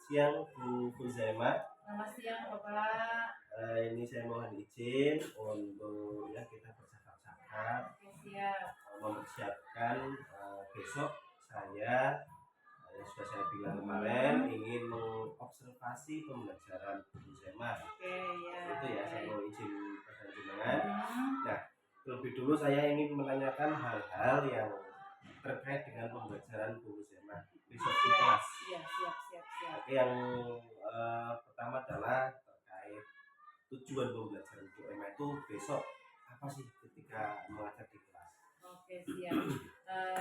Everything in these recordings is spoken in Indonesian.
siang Bu Huzaimah. Selamat siang Bapak. Ini saya mohon izin untuk ya kita bercakap-cakap. Oke, siap. Mempersiapkan besok saya yang sudah saya bilang kemarin ingin mengobservasi pembelajaran Bu Huzaimah. Oke, ya. Itu ya, saya mau izin perjanjian. Nah, terlebih dulu saya ingin menanyakan hal-hal yang terkait dengan pembelajaran Bu Huzaimah besok di kelas. Iya, siap. Oke, yang pertama adalah terkait tujuan pembelajaran Bu Huzaimah itu besok apa sih ketika mengajar di kelas? Oke, siap.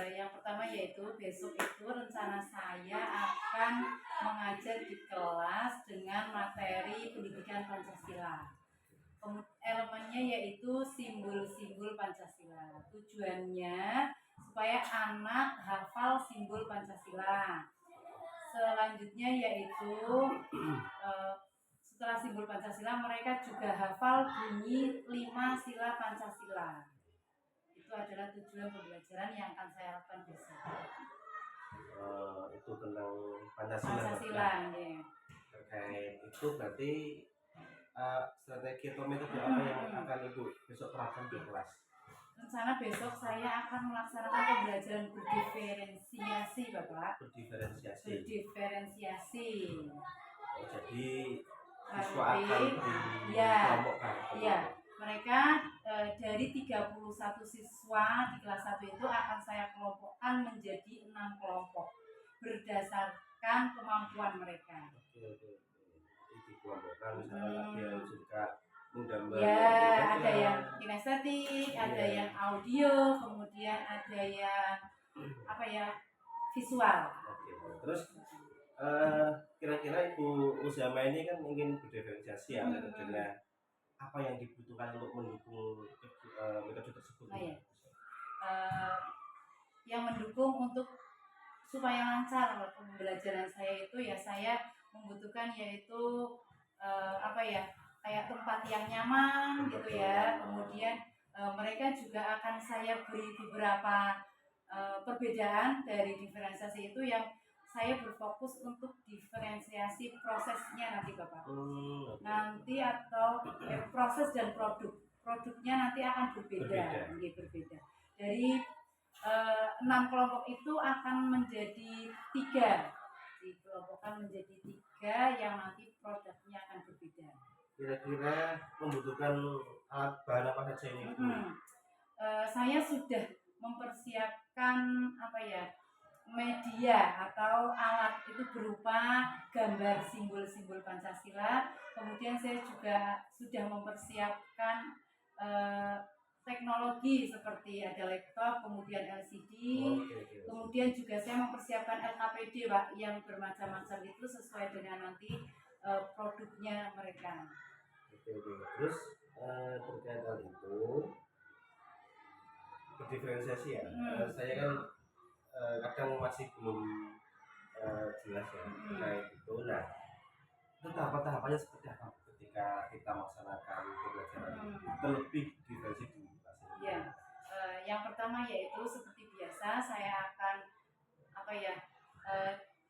Yang pertama yaitu besok itu rencana saya akan mengajar di kelas dengan materi pendidikan Pancasila. Elemennya yaitu simbol-simbol Pancasila. Tujuannya supaya anak hafal simbol Pancasila. Selanjutnya yaitu setelah simbol Pancasila mereka juga hafal bunyi 5 sila Pancasila. Itu adalah tujuan pembelajaran yang akan saya lakukan besok. Itu tentang Pancasila. Pancasila, ya. Terkait itu berarti strategi atau metode apa yang akan Ibu besok terapkan di kelas? Rencana besok saya akan melaksanakan pembelajaran berdiferensiasi, Bapak. Berdiferensiasi. Jadi siswa akan dikelompokkan. Iya. Mereka dari 31 siswa di kelas 1 itu akan saya kelompokkan menjadi 6 kelompok berdasarkan kemampuan mereka. Oke. Dikelompokkan misalnya dia suka menggambar. Ya, ada yang kinestetik, ada yang audio, kemudian ada yang visual. Oke. Terus kira-kira Ibu Huzaimah ini kan ingin berdiferensiasi ya metodenya. Apa yang dibutuhkan untuk mendukung metode tersebut? Yang mendukung untuk supaya lancar pembelajaran saya itu ya saya membutuhkan yaitu kayak tempat yang nyaman gitu ya. Kemudian mereka juga akan saya beri beberapa perbedaan dari diferensiasi itu yang saya berfokus untuk diferensiasi prosesnya nanti Bapak. Nanti atau proses dan produknya nanti akan berbeda. Dari 6 kelompok itu akan menjadi 3, dikelompokkan menjadi 3 yang nanti produknya akan berbeda. Kira-kira membutuhkan alat bahan apa saja ini? Saya sudah mempersiapkan media atau alat itu berupa gambar simbol-simbol Pancasila. Kemudian saya juga sudah mempersiapkan teknologi seperti ada laptop, kemudian LCD, kemudian juga saya mempersiapkan LKPD Pak yang bermacam-macam itu sesuai dengan nanti produknya mereka. Terus terkait hal itu berdiferensiasi ya. Saya kan kadang masih belum jelas ya terkait itu. Nah, itu tahapan-tahapannya seperti apa ketika kita melaksanakan pembelajaran terlebih diversi di kelas ini? Ya, yang pertama yaitu seperti biasa saya akan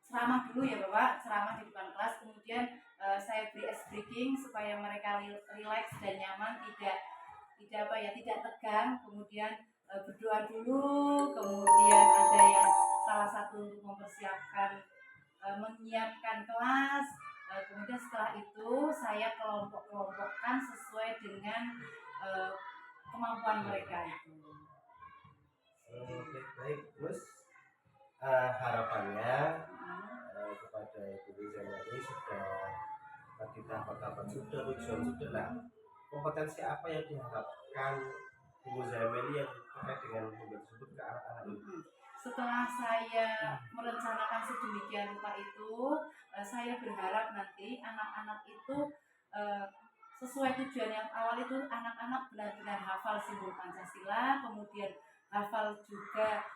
ceramah dulu ya Bapak, ceramah di depan kelas. Kemudian saya beri ice breaking supaya mereka rileks dan nyaman, tidak tegang. Kemudian berdoa dulu, kemudian ada yang salah satu untuk mempersiapkan menyiapkan kelas. Kemudian setelah itu saya kelompokkan sesuai dengan kemampuan mereka itu. Oke, baik. Terus harapannya kepada Ibu Huzaimah ini sudah tadi tahapan sudah, tujuan sudah. Nah, kompetensi apa yang diharapkan Bu Huzaimah ini yang terkait dengan pembelajaran tersebut ke anak-anak ini? Setelah saya merencanakan sedemikian rupa itu, saya berharap nanti anak-anak itu sesuai tujuan yang awal itu anak-anak benar-benar hafal simbol Pancasila, kemudian hafal juga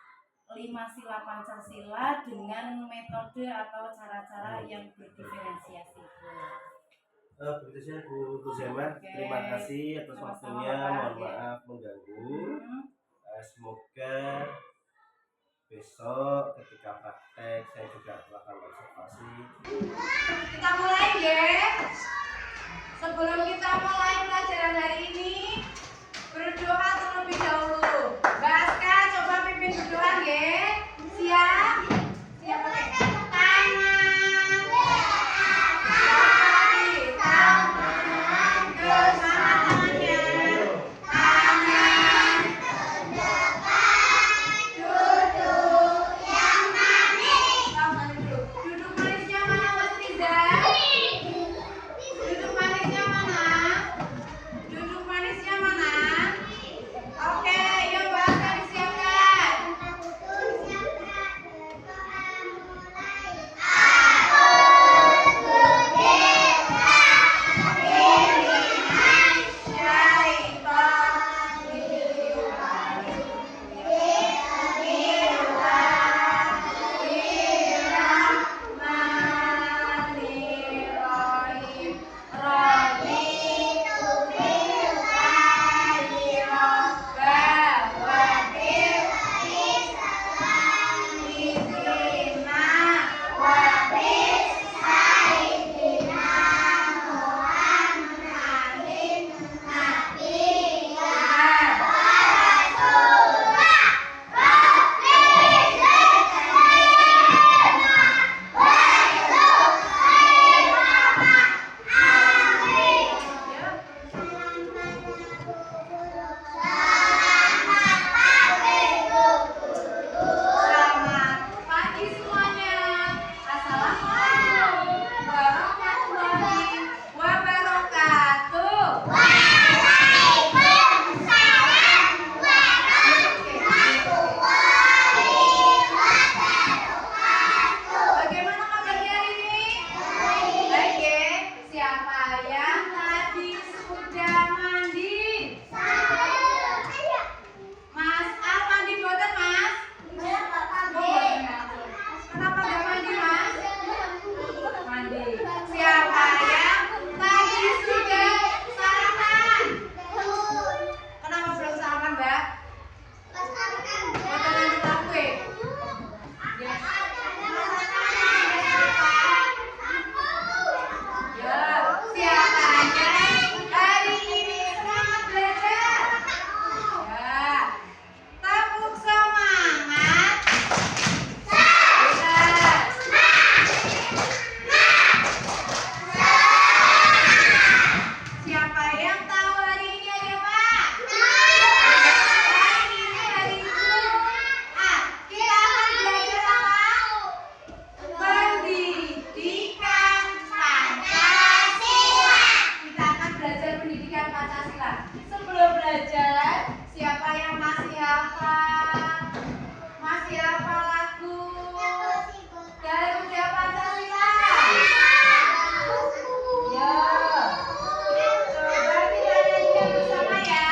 5 sila Pancasila dengan metode atau cara-cara yang berdiferensiasi. Begitu saja Bu Huzaimah. Terima kasih atas waktunya. Mohon maaf mengganggu. Semoga besok ketika praktek saya juga melakukan observasi. Kita mulai ya. Sebelum kita mulai pelajaran hari ini, berdoa terlebih dahulu. Mbak Aska, coba pimpin berdoa ya. Siap? Siap pakai tangan. Lagi. Tangan. Ke mana tangannya? Tangan. Duduk yang manis. Duduk manisnya mana Mas Riza? Duduk manisnya mana? Duduk manisnya mana? Oke, yuk Mbak Aska disiapkan. Selamat pagi semuanya. Assalamualaikum warahmatullahi wabarakatuh. Bagaimana kabarnya hari ini? Baik ya. Siapa yang tadi sudah mandi? Mas Al mandi boten Mas? Kenapa gak mandi Mas? Mandi. Siapa yang tadi sudah sarapan? Kenapa belum sarapan Mbak? Boten lanjut aku ya? Ya. Ya, siapa yang hari ini semangat belajar? Ya, tepuk semangat. Benar. Siapa yang tahu hari ini hari apa? Hari ini hari Jumat. Kita akan belajar apa? Pendidikan Pancasila. Kita akan belajar pendidikan Pancasila. Sebelum belajar, siapa yang masih hafal? Masih hafal lagu Garuda Pancasila? Ya. Coba kita nyanyikan bersama ya.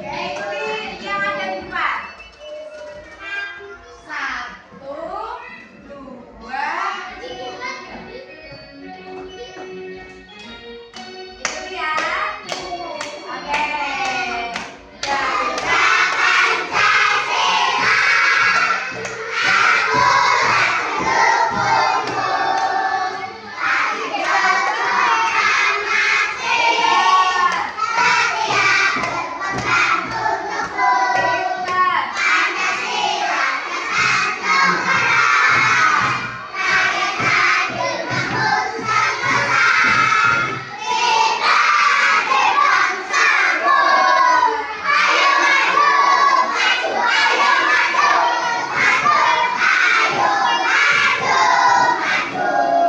Ikuti yang ada di depan. 1, 2, 3. Ikuti ya. Oke. Garuda Pancasila.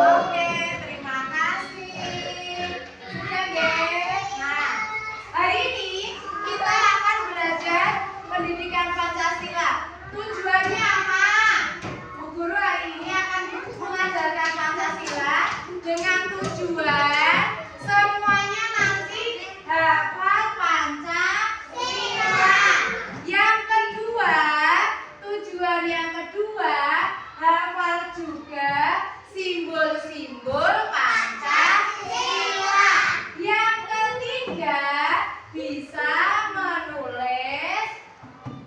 Oke, terima kasih. Sudah guys. Nah, hari ini kita akan belajar pendidikan Pancasila. Tujuannya apa? Bu Guru hari ini akan mengajarkan Pancasila dengan tujuan semuanya nanti hafal Pancasila. Yang kedua, tujuan yang kedua hafal juga simbol-simbol Pancasila. Yang ketiga bisa menulis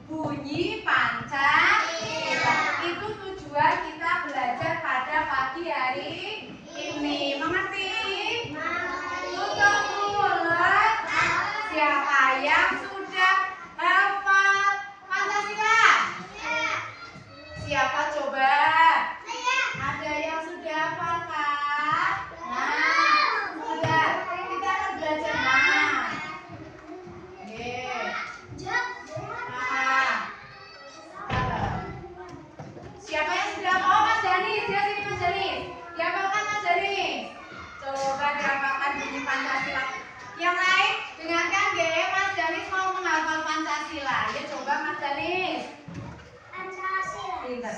bunyi Pancasila. Pancasila. Itu tujuan kita belajar pada pagi hari ini. Mengerti? Tutup mulut. Siapa yang sudah hafal Pancasila? Siapa coba? Ada yang sudah hafal kan? Nah, sudah. Kita akan belajar siapa yang sudah hafal? Oh, Mas Danis, ya sini Mas Danis. Dihafalkan Mas Danis. Coba dihafalkan bunyi Pancasila. Yang lain dengarkan Mas Danis mau menghafal Pancasila. Ya coba Mas Danis. Pancasila. 1.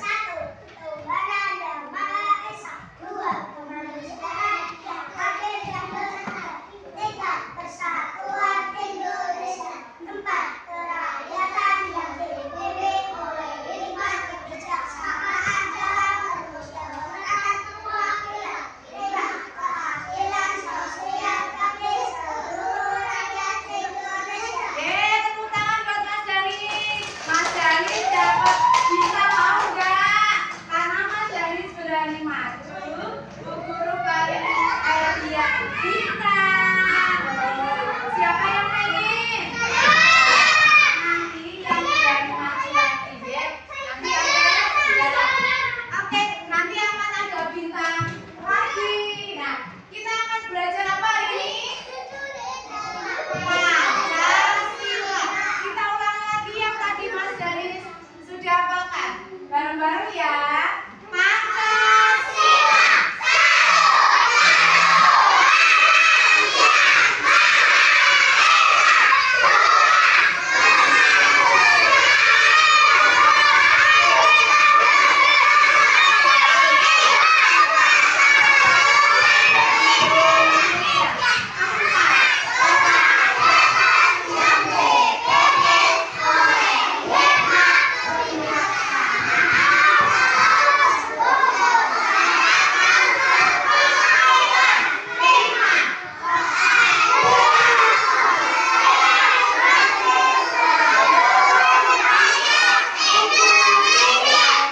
Ketuhanan yang Maha Esa. 2. Kemanusiaan yang adil dan beradab. 3. Persatuan Indonesia. 4. Kerakyatan yang dipimpin oleh hikmat kebijaksanaan dalam permusyawaratan perwakilan. 5. Keadilan sosial bagi seluruh rakyat Indonesia. Tepuk tangan buat Mas Danis. Mas Danis dapat bisa mau enggak? Karena Mas Danis berani maju. Bu Guru paling hadiah bintang. Siapa yang pengen? Nanti yang berani maju lagi, ya. Nanti ada oke, nanti akan ada bintang lagi. Nah, kita akan belajar apa hari ini? Pancasila. Kita ulang lagi yang tadi Mas Danis sudah hafalkan. Bareng-bareng ya. Pancasila.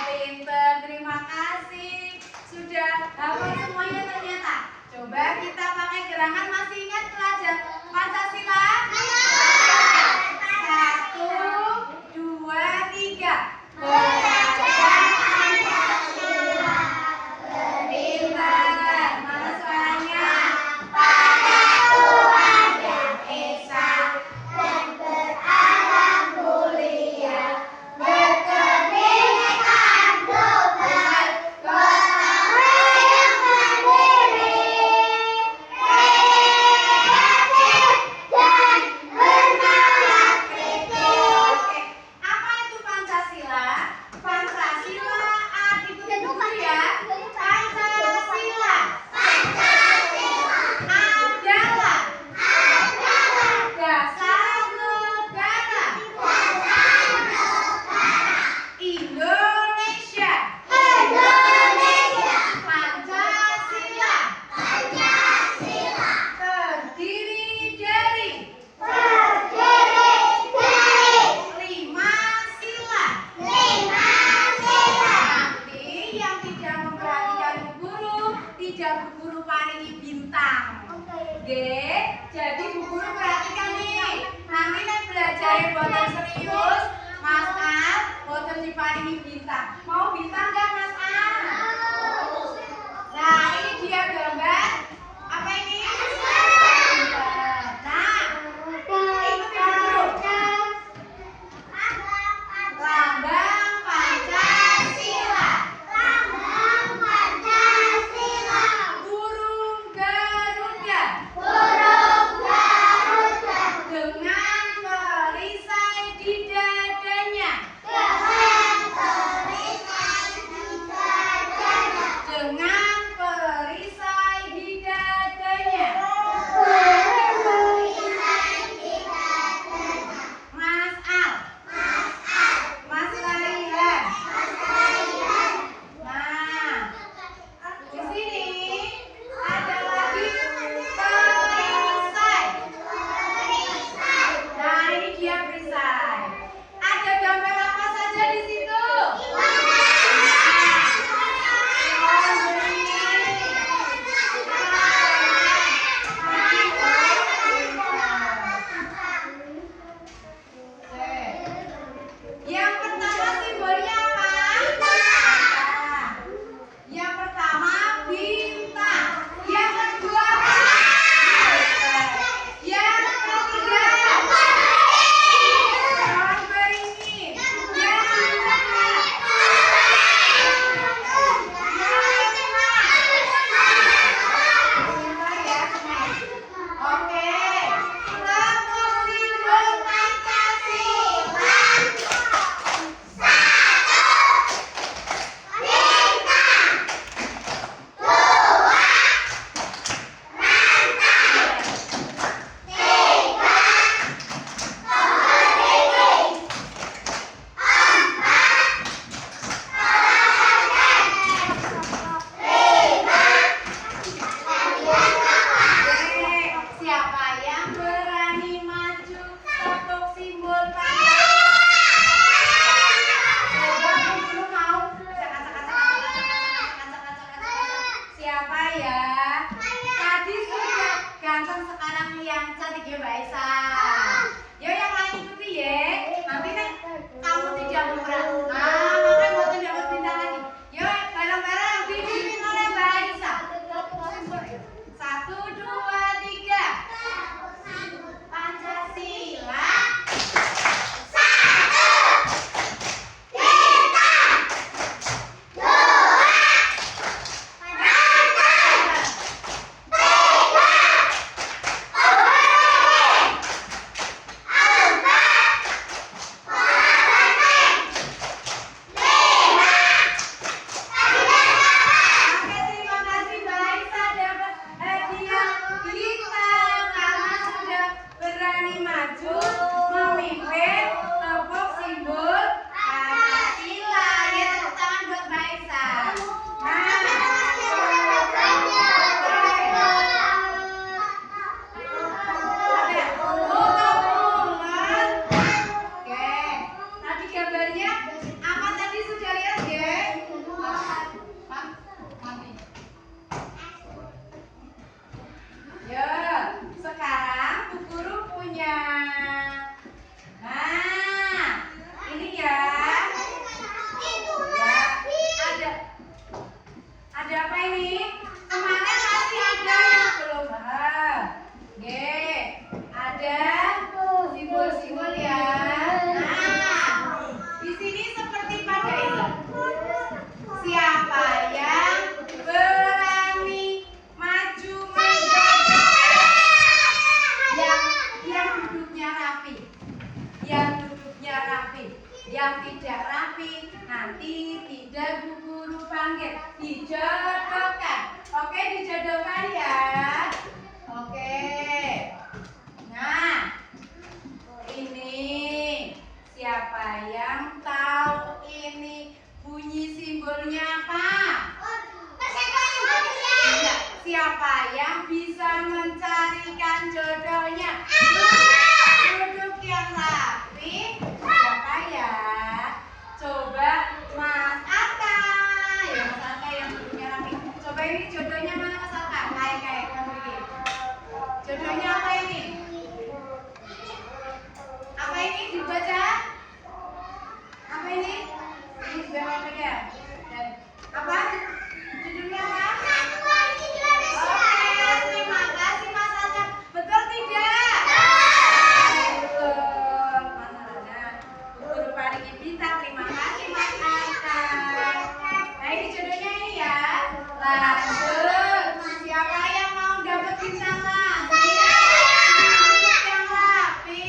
Pinter, terima kasih. Sudah hafal semuanya ternyata. Coba kita pakai gerakan, masih ingat pelajar Pancasila? 1, 2, 3. Belajar Pancasila. Pinter. Mana suaranya? Pada Tuhan yang Esa dan beradab mulia. Berkebinekaan global, gotong royong mandiri, kreatif dan bernalar kritis. Apa itu Pancasila? Pancasila ikuti dulu ya. Pancasila adalah dasar negara Indonesia. Pancasila terdiri dari 5 sila. Nanti yang tidak memperhatikan Bu Guru, tidak Bu Guru paringi bintang. Jadi Bu Guru perhatikan nih. Nanti nek belajar boten serius, Mas Al boten diparingi bintang. Mau bintang enggak Mas Al? Nah, ini dia gambar. Apa ini? Nah, ikuti Bu Guru. Lambang Pancasila. Burung Garuda dengan perisai di dada. yang tidak rapi nanti tidak Bu Guru panggil, dijodohkan. Oke, dijodohkan ya. Oke. Nah, ini siapa yang tahu ini bunyi simbolnya apa? Iya, siapa yang bisa mencarikan jodohnya? Duduk yang rapi. Siapa ya? Coba Mas Arka. Ya Mas Arka yang duduknya rapi. Coba ini jodohnya mana Mas Arka? Kayak kamu ini. Jodohnya apa ini? Apa ini dibaca? Apa ini? Ini sudah apa ya? Dan apa? Judulnya apa? Oke, terima kasih Mas Arka. Betul tidak? Betul. Mana? Bu Guru Parigi bintang. Terima kasih Mas Arka. Nah ini jodohnya ini ya. Lanjut. Siapa yang mau dapat bintang lagi? Duduk yang rapi.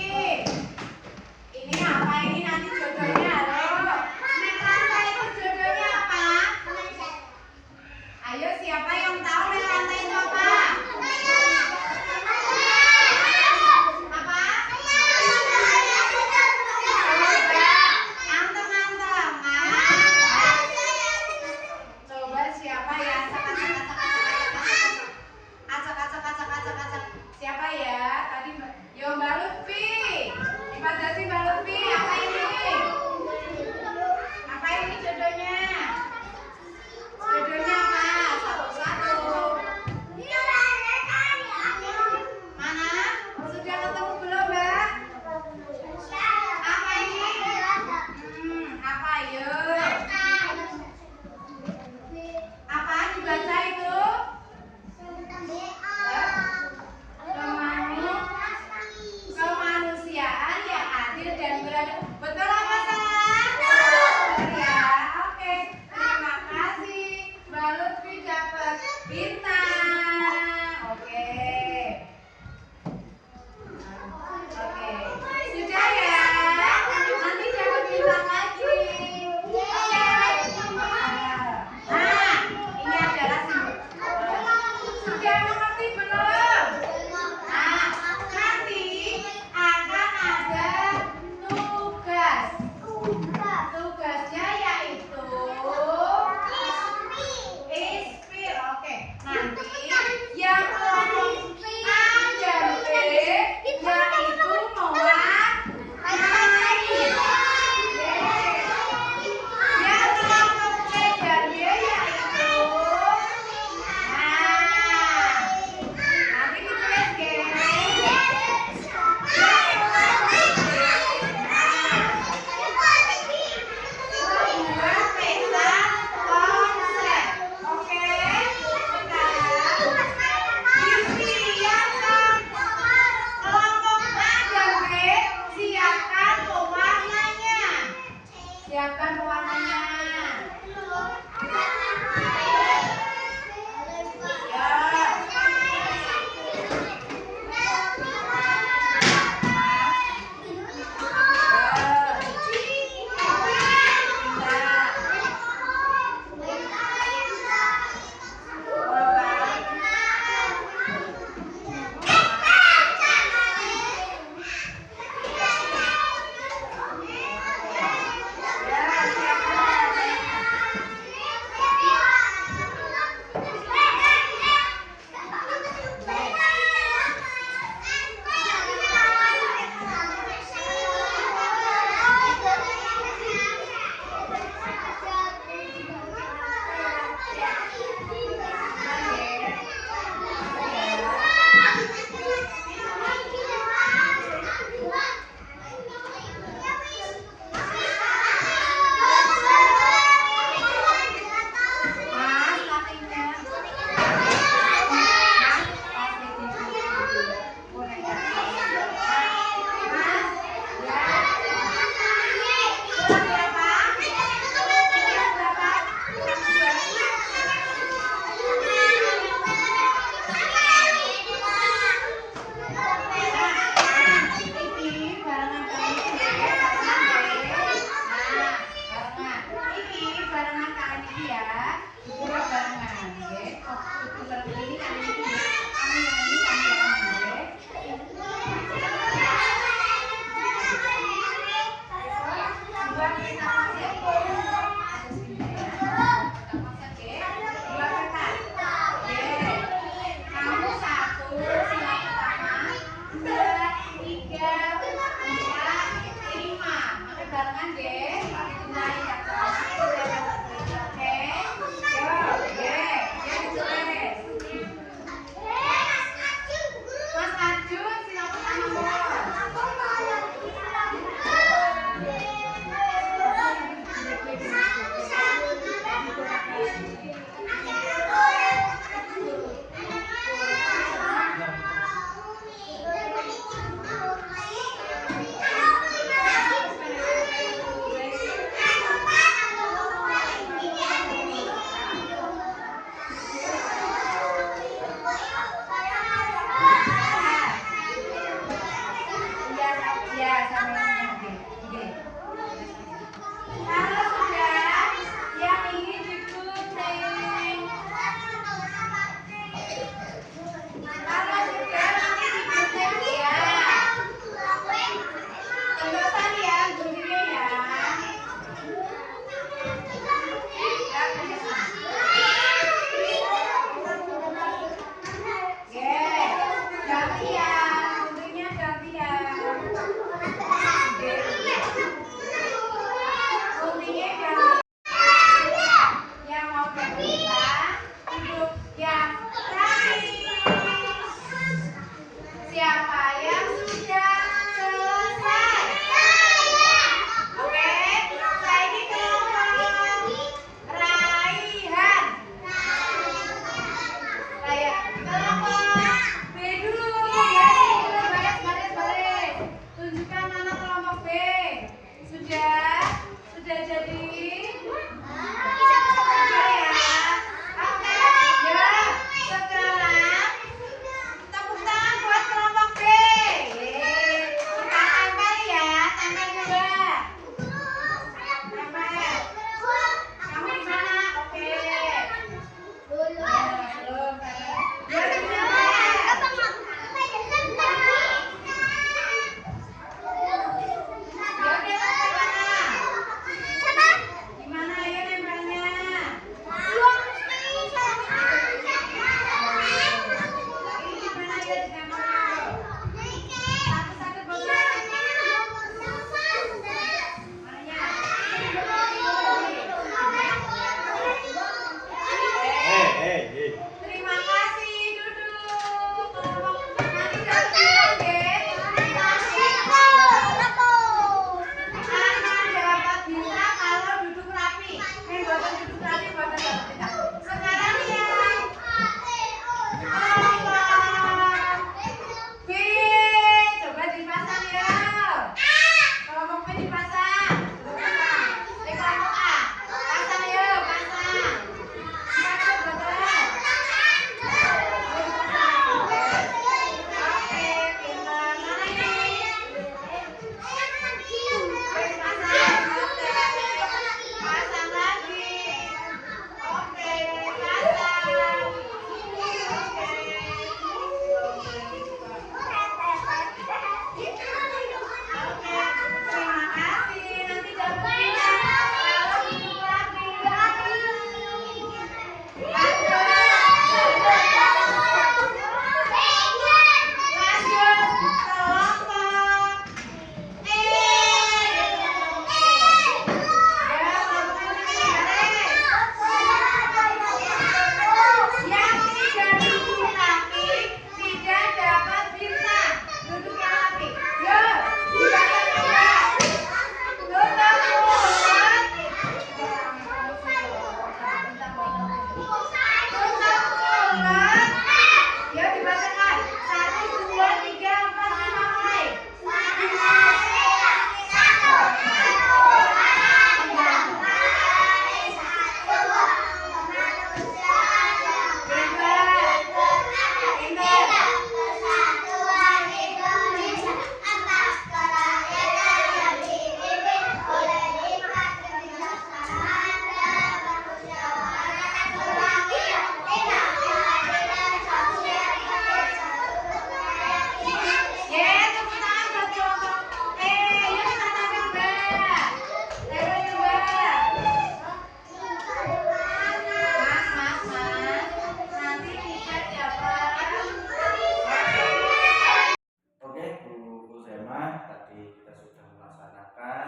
Ini apa ini nanti jodohnya? Halo. Nek lantai itu jodohnya apa? Ayo siapa yang tahu nek lantai itu apa? Apa? Coba antem-antem. Coba siapa ya? Acak. Siapa ya? Tadi yo Mbak Lutfi. Dibatasi Mbak Lutfi. Apa ini? Apa ini jodohnya? Jodohnya apa? Satu-satu. Mana? Sudah ketemu belum, Mbak? Apa ini? Apa yuk? Apa dibaca itu? Kemanusiaan yang adil dan beradab. Betul apa salah? Betul ya. Oke. Terima kasih. Mbak Lutfi dapat bintang. Oke. Oke. Sudah ya. Nanti dapat bintang lagi. Oke. Nah, ini adalah simbol. Sudah mengerti belum? Nah, nanti akan ada tugas. Tugasnya yaitu ispir. Oke. Nanti yang kelompok A dan B yaitu mewarnai. Yang kelompok C dan D yaitu nanti ditulis membuat peta konsep. Oke, sekarang disiapkan kelompok A dan B, siapkan pewarnanya. Siapkan pewarnanya. Ya, siapkan. pentingnya kalau yang mau berbuka duduk yang rapi. Siapa yang sudah selesai? Oke, saya ini kelompok Raihan. Saya kelompok B dulu ya. Baris. Tunjukkan mana kelompok B. Sudah jadi? Sudah ya. Oke, ya. Sekarang tepuk tangan buat kelompok B. Kita tempel ya, tempel juga. Tempel. Kamu di mana? Oke. Belum. Ya, di mana? Di mana ya nempelnya? Ini di mana ya ditempel? Satu-satu boleh. Mananya? Terima kasih, duduk. Nanti dapat bintang deh. Akan dapat bintang kalau duduk rapi. Buatan duduk rapi, buatan dapat bintang. Sekarang yang kelompok B, coba dipasang ya. Kelompok B dipasang. Coba pasang. Kelompok A, pasang ya, pasang. Pasang betul. Oke, pintar. Mana ini? Pasang lagi. Oke, pasang. Oke, terima kasih. Nanti dapat bintang kalau duduk rapi. Lanjut kelompok yang tidak duduk rapi tidak dapat bintang. Duduk yang rapi. Yo, dipasang juga. Tutup mulut. Tutup mulut. Yo, dipasangkan. 1, 2, 3, 4, 5 mulai. Tepuk tangan buat kelompok E. Yuk kita tampil juga. Tampil juga. Mas. Nanti kita dapat. Oke, Bu Zema, tadi kita sudah melaksanakan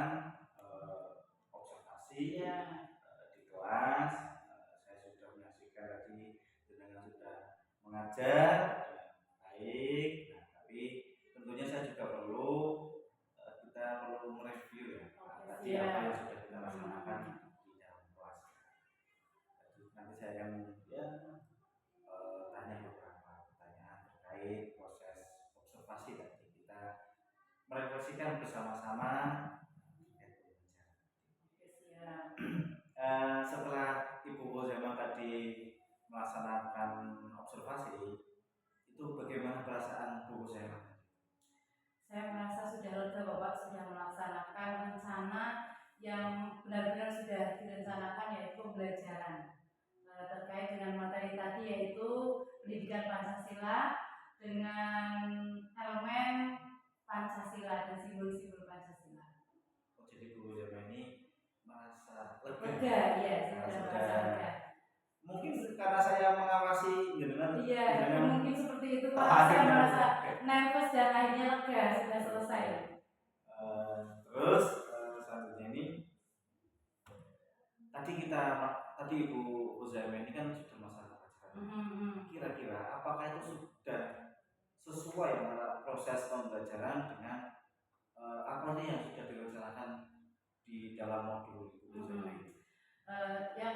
observasi di kelas. Saya sudah menyaksikan tadi dengan sudah mengajar baik. Nah, tapi tentunya saya juga kita perlu mereview ya. Tadi apa yang sudah kita laksanakan di dalam kelas. Jadi, nanti saya akan tanya beberapa pertanyaan terkait proses observasi tadi. Kita merefleksikan bersama-sama. Setelah Ibu Zema tadi melaksanakan observasi, itu bagaimana perasaan Bu Zema? Saya merasa sudah lega, Bapak sudah melaksanakan rencana yang benar-benar sudah direncanakan, yaitu pembelajaran terkait dengan materi tadi, yaitu pendidikan Pancasila dengan elemen Pancasila dan simbol-simbol Pancasila. Oh, jadi Bu Zema ini merasa Lega, ya, sudah merasa lega. Mungkin karena saya mengawasi jenengan. Iya, mungkin seperti itu Pak. Saya merasa nervous dan akhirnya lega, sudah selesai. Terus selanjutnya ini tadi Ibu Uzaima ini kan sudah masa pelajaran. Kira-kira apakah itu sudah sesuai antara proses pembelajaran dengan apa nih yang sudah direncanakan di dalam modul Ibu Uzaima ini? Yang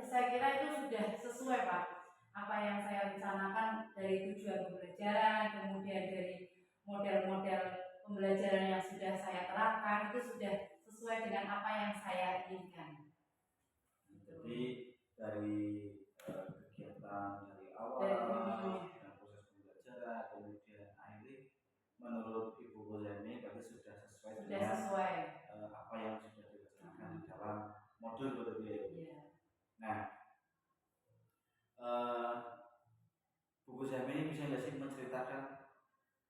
saya kira itu sudah sesuai Pak, apa yang saya rencanakan dari tujuan pembelajaran, kemudian dari model-model pembelajaran yang sudah saya terapkan itu sudah sesuai dengan apa yang saya inginkan. Jadi dari kegiatan dari awal dan proses pembelajaran kemudian akhirnya menurut Ibu Uzaima berarti sudah sesuai dengan apa yang sudah direncanakan di dalam modul berbeda. Nah, Bu Uzaima ini bisa nggak sih menceritakan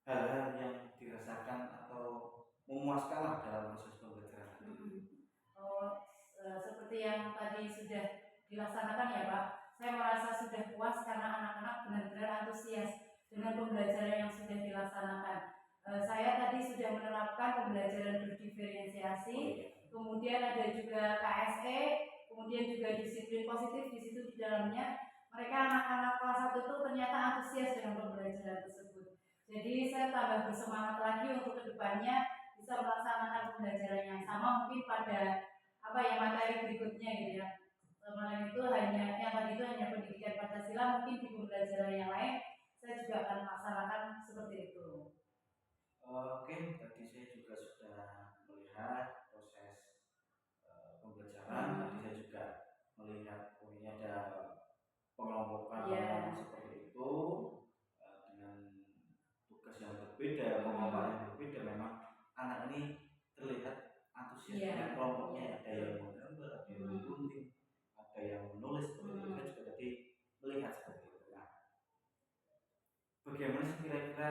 hal-hal yang dirasakan atau memuaskan dalam proses pembelajaran? Seperti yang tadi sudah dilaksanakan ya Pak, saya merasa sudah puas karena anak-anak benar-benar antusias dengan pembelajaran yang sudah dilaksanakan. Saya tadi sudah menerapkan pembelajaran berdiferensiasi, kemudian ada juga KSE, kemudian juga disiplin positif di situ di dalamnya. Mereka anak-anak kelas 1 itu ternyata antusias dengan pembelajaran tersebut. Jadi saya tambah bersemangat lagi untuk kedepannya bisa melaksanakan pembelajaran yang sama mungkin pada materi berikutnya gitu ya. Kemarin itu hanya pendidikan Pancasila, mungkin di pembelajaran yang lain saya juga akan melaksanakan seperti itu. Oke, tadi saya juga sudah melihat proses pembelajaran. Tadi saya juga melihat ini ada pengelompokan seperti itu dengan tugas yang berbeda, pengelompokan yang berbeda. Memang anak ini terlihat antusias dengan kelompoknya. Ada yang menggambar, ada yang menggunting, ada yang menulis. Seperti itu saya juga tadi melihat seperti itu. Nah, bagaimana sih kira-kira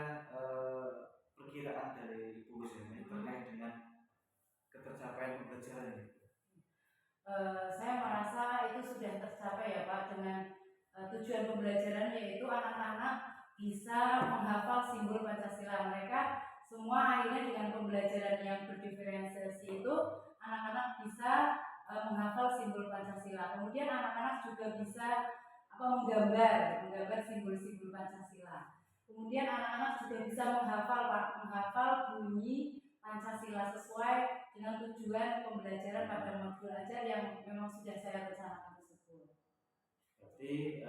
perkiraan dari Ibu Uzaima terkait dengan ketercapaian pembelajaran ini? Saya merasa itu sudah tercapai ya Pak, dengan tujuan pembelajaran yaitu anak-anak bisa menghafal simbol Pancasila. Mereka semua akhirnya dengan pembelajaran yang berdiferensiasi itu anak-anak bisa menghafal simbol Pancasila. Kemudian anak-anak juga bisa menggambar simbol-simbol Pancasila. Kemudian anak-anak juga bisa menghafal bunyi Pancasila sesuai dengan tujuan pembelajaran pada modul ajar yang memang sudah saya rencanakan tersebut. Berarti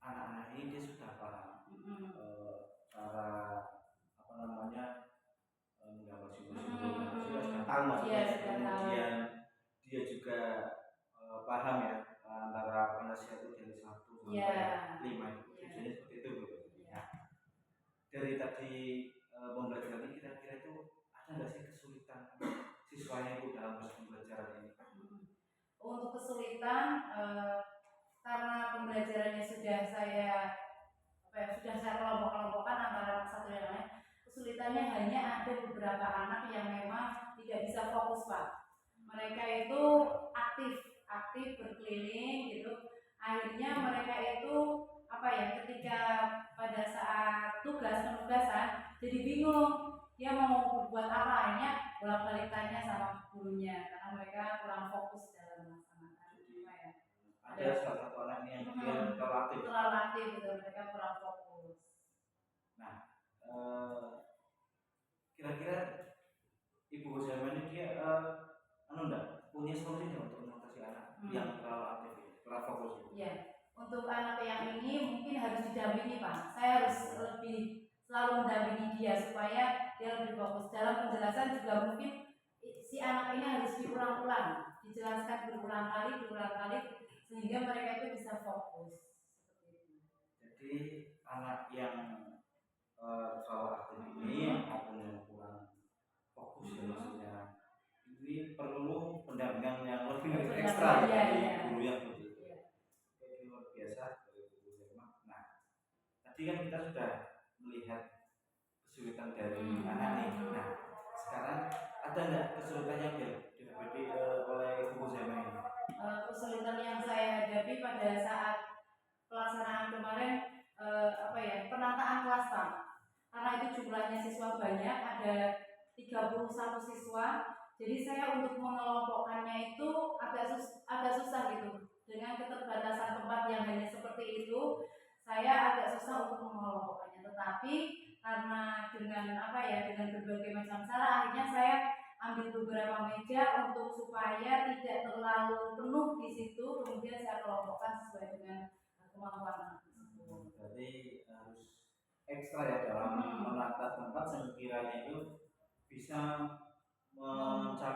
anak-anak ini dia sudah paham cara menggambar simbol-simbol sudah tahu maksudnya. Kemudian dia juga paham ya antara Pancasila itu dari 1 sampai 5 itu tujuannya seperti itu. Dari tadi pembelajaran ini kira-kira itu ada nggak sih kesulitan siswanya itu dalam proses pembelajaran ini? Untuk kesulitan karena pembelajarannya sudah saya kelompok-kelompokkan antara satu dan lain, kesulitannya hanya ada beberapa anak yang memang tidak bisa fokus Pak. Mereka itu aktif berkeliling gitu. Akhirnya mereka itu ketika pada saat penugasan jadi bingung dia mau berbuat apa, hanya bolak-balik tanya sama gurunya karena mereka kurang fokus dalam melaksanakan ada salah satu anaknya yang dia terlalu aktif gitu, mereka kurang fokus. Nah, kira-kira Ibu Uzaima ini dia punya solusi untuk mengatasi anak yang terlalu aktif, kurang fokus? Iya, untuk anak yang ini mungkin harus didampingi Pak. Saya harus lebih selalu mendampingi dia supaya dia lebih fokus. Dalam penjelasan juga mungkin si anak ini harus diulang-ulang, dijelaskan berulang kali sehingga mereka itu bisa fokus. Jadi anak yang terlalu aktif ini maupun yang kurang fokus maksudnya ini perlu pendampingan yang lebih ekstra dari guru yang begitu. Jadi luar biasa dari Ibu Uzaima. Nah, tadi kan kita sudah melihat kesulitan dari anak nih. Nah, sekarang ada nggak kesulitan yang dihadapi oleh Ibu Uzaima ini? Kesulitan yang saya hadapi pada saat pelaksanaan kemarin penataan kelas Pak. Karena itu jumlahnya siswa banyak, ada 31 siswa. Jadi saya untuk mengelompokkannya itu agak susah gitu. Dengan keterbatasan tempat yang hanya seperti itu, saya agak susah untuk mengelompokkannya. Tetapi karena dengan berbagai macam cara, akhirnya saya ambil beberapa meja untuk supaya tidak terlalu penuh di situ, kemudian saya kelompokkan sesuai dengan kemampuan anak tersebut. Berarti harus ekstra ya dalam menata tempat sekiranya itu bisa mencapai